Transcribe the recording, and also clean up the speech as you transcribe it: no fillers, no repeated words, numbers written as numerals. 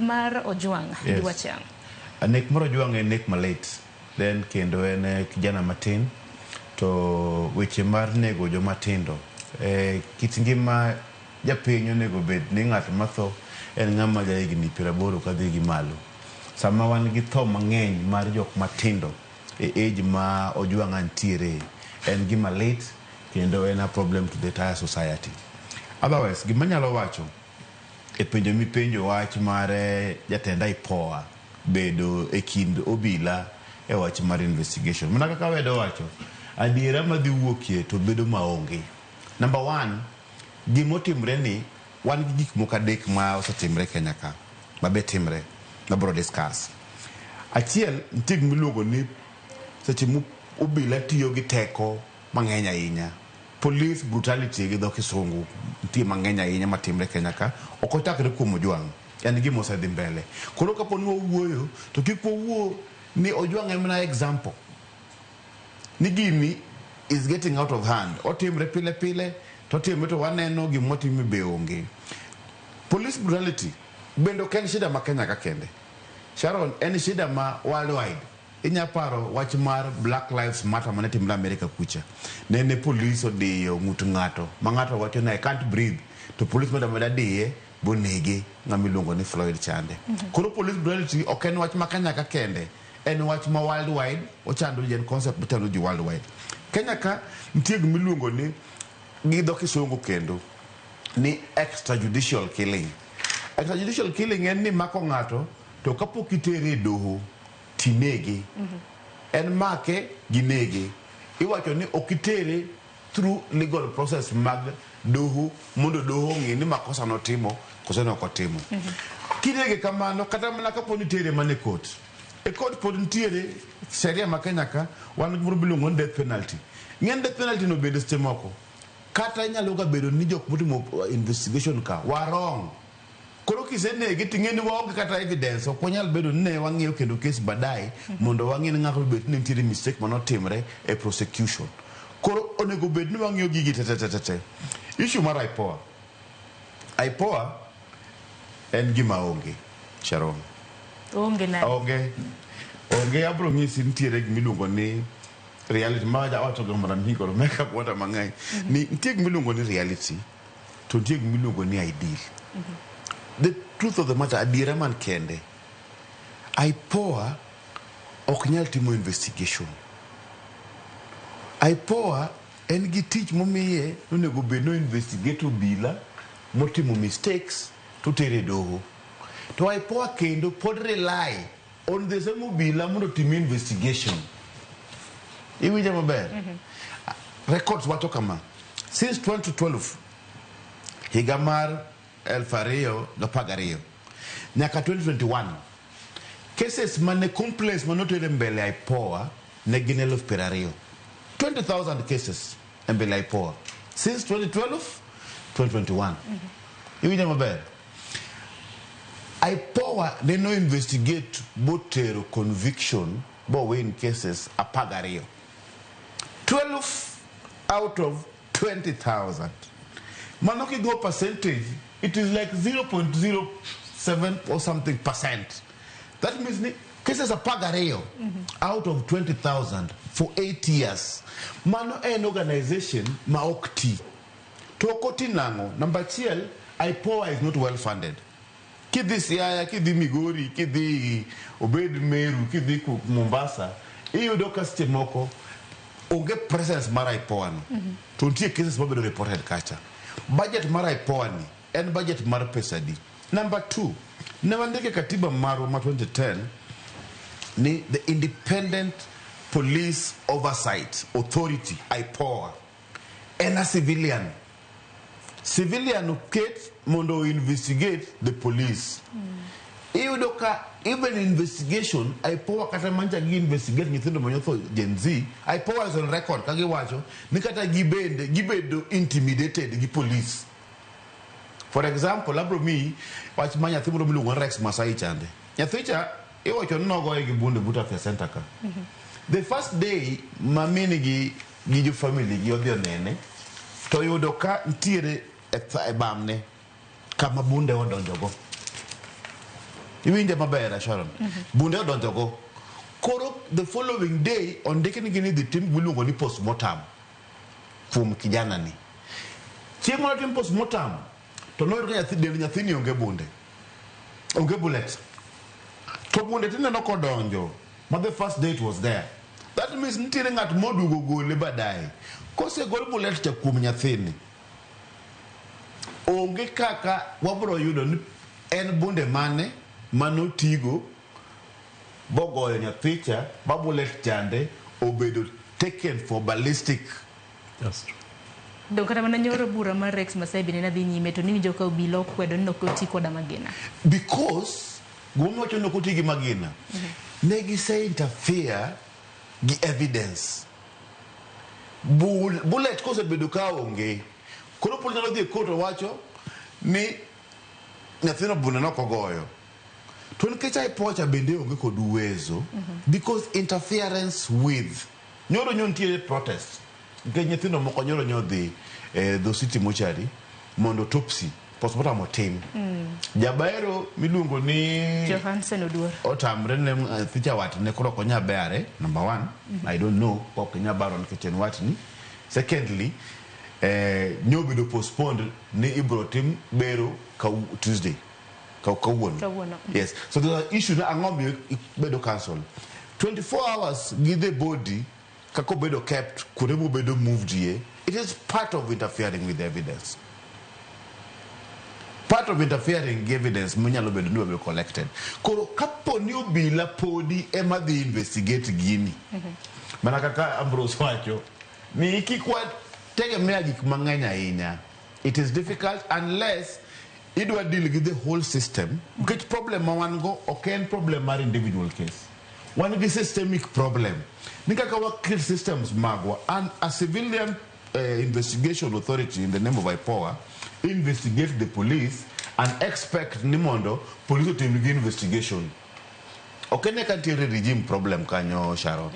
mar Ojwang diwachang. Nek mar Ojwang en nek malit. Then kendo en kijana matin to weche mar nego joma tindo. Kit ngima japiny onego bed ni ng'at matho en ng'ama ja higni 80 kadhi gi malo. Sama wan gi tho mang'eny mar jok matindo age ma Ojwang antiere en gima lit kendo en a problem to the entire society. Otherwise, gima nyalo wacho e penjo mipenjo wach mar jatenda POA bedo e kind obila e wach mar investigation. Mana kaka wedo wacho, adiera madhi wuokie to bedo maonge. Number one, gimotimre ni wan gi gik moko adek ma osetimre Kenya ka, mabe timre, na bro discuss. Achiel, nitie miluongo ni seche mu obila tiyo gi teko mang'eny ahinya. Police brutality gi dho kisungu nitie mang'eny ahinya matimre Kenya ka, ok ochakre kuom Ojwang. En gima osedhi mbele. Koro kapo ni wawuoyo to kik wawuo ni Ojwang en mana example. Ni gini is getting out of hand. Otimre pile pile, to timre to waneno gimotime be onge. Police brutality bendo ken shida ma Kenya ka kende. Sharon, en shida ma worldwide. Inya paro wach mar Black Lives Matter mane timre America kucha. Nene police odiyo ng'ut ng'ato. Ma ng'ato wacho na I can't breathe. To police meda diye bonege ng'amiluongo ni Floyd Chande. Koro police brutality ok en wach ma Kenya ka kende. En wach ma worldwide, ochando jen concept butano ji worldwide. Kenya ka nitie gimiluongo ni gi dho kisungu kendo ni extrajudicial killing. Extrajudicial killing en ni mako ng'ato to kapok itere doho tinege. En make ginege. Iwacho ni okitere through legal process mag doho mondo doho ng'i ni makosa notimo kosa nokotimo. Kinege kamano kata mana kapo ni tere mane court. E court pod ntiere sheria ma Kenya ka wan gimoro bilongo ni death penalty. Ng'en death penalty no bedo seche moko. Kata nyalo ga bedo ni jok motimo investigation ka warong. Koro kisenege ting'eni waonge kata evidence ok wanyal bedo ni ne wang'iyo kendo case badai mondo wang'e ni ng'ato bet ni nitiere mistake manotimre e prosecution. Koro onego bed ni wang'iyo gigi tete. Issue mar IPOA. IPOA en gima onge. Sharon. Onge na. Onge abro ng'isi nitiere gimiluongo ni reality ma wacho go mara mingoro meka kwata mang'eny. Ni nitie gimiluongo ni reality to nitie gimiluongo ni ideal. The truth of the matter, adiera man kende, IPOA ok nyal timo investigation. IPOA en gi tich momiye onego bed no investigate obila motimo mistakes to tere doho. To IPOA kendo pod rely on the same obila mondo timo investigation. Iwinja maber. Records wacho kama. Since 2012, higa mar 2012 nyaka 2021 cases mane complaints manotere mbele IPOA ne gin 20,000. 20,000 cases mbele IPOA since 2012 2021. Iwinja maber. IPOA ne no investigate botero conviction bo win cases 12. 12 out of 20,000. Manoki go percentage, it is like 0.07 or something percent. That means cases are pagario out of 20,000 for 8 years. Mano en organization maokti. Tokoti nango. Number 12, IPOA is not well funded. Kidi Siaya, kidi Migori, kidi Obed Meru, kidi Mombasa. Iyo doka stemoko. Onge presence mara IPOA no. Tuntie cases mabedo reported kacha. Budget mara IPOA ni. En budget mara pesadi. Number 2, nawandeke katiba maro ma 2010 ni the Independent Police Oversight Authority, IPOA. En a civilian. Civilian uket mondo investigate the police. Iyo doka even investigation, IPOA kata mancha gi investigate nyithindo manyotho Gen Z, IPOA is on record kagi wacho ni kata gibedo intimidated gi police. For example, abro mi wach ma nyathi moro miluongo Rex Masai Chande. Nyathicha iwacho nogo e bunde buta fe center ka. The first day mamini gi jo family gi odhi onene to yudo ka ntiere e bamne kama bunde odonjogo. iwinja maber Sharon. Bunde odonjo go. Koro the following day on dekini gini the team miluongo ni postmortem kuom kijana ni. Chieng' moro tim postmortem to noyudo ka nyathini onge bunde. Onge bullet. To bunde tineno kodonjo. But the first day it was there. That means nitiere ng'at modugo gole badaye. Kose gol bullet cha kuom nyathini. Onge kaka wabro yudo ni en bunde mane manotigo bogoyo nyathicha babulet chande obedo taken for ballistic. That's true. Do kata mana nyoro bura mar Rex Masabi ne nadhi nyime to ninjo ka obila kwedo ni okoti koda magina. Because gomo wacho nokoti gi magina. Negi say interfere gi evidence. Bullet kose bedo ka onge. Koro pol nyalo dhi koto wacho ni nyathino buna nokogoyo. To nikech aipocha bende onge kod uwezo because interference with nyoro nyontie protest. Nikech nyithino moko nyoro nyodhi the city mortuary mondo autopsy postmortem otim. Jabaero miluongo ni Johansen Oduor. Otamre ne thicha wat ne koro konya beare number 1. I don't know pok nya baro nikech en watni. Secondly, nyobido postponed ni ibro tim bero Tuesday. Kawuono. Yes. So the issue na angombi bedo cancel. 24 hours give the body kako bedo kept kurebo bedo moved here. It is part of interfering with the evidence. Part of interfering with evidence munyalo bedo no be collected. Koro kapo ni obila podi ema dhi investigate gini. Mana kaka Ambrose wacho ni kikwa tegemea gik mang'eny ahinya. It is difficult unless idwa deal with the whole system. Which problem one go okay problem mar individual case. One is systemic problem. Nikaka work systems magwa and a civilian investigation authority in the name of POA investigate the police and expect nimondo police to begin investigation. Okay, ne kantiere regime problem kanyo Sharon.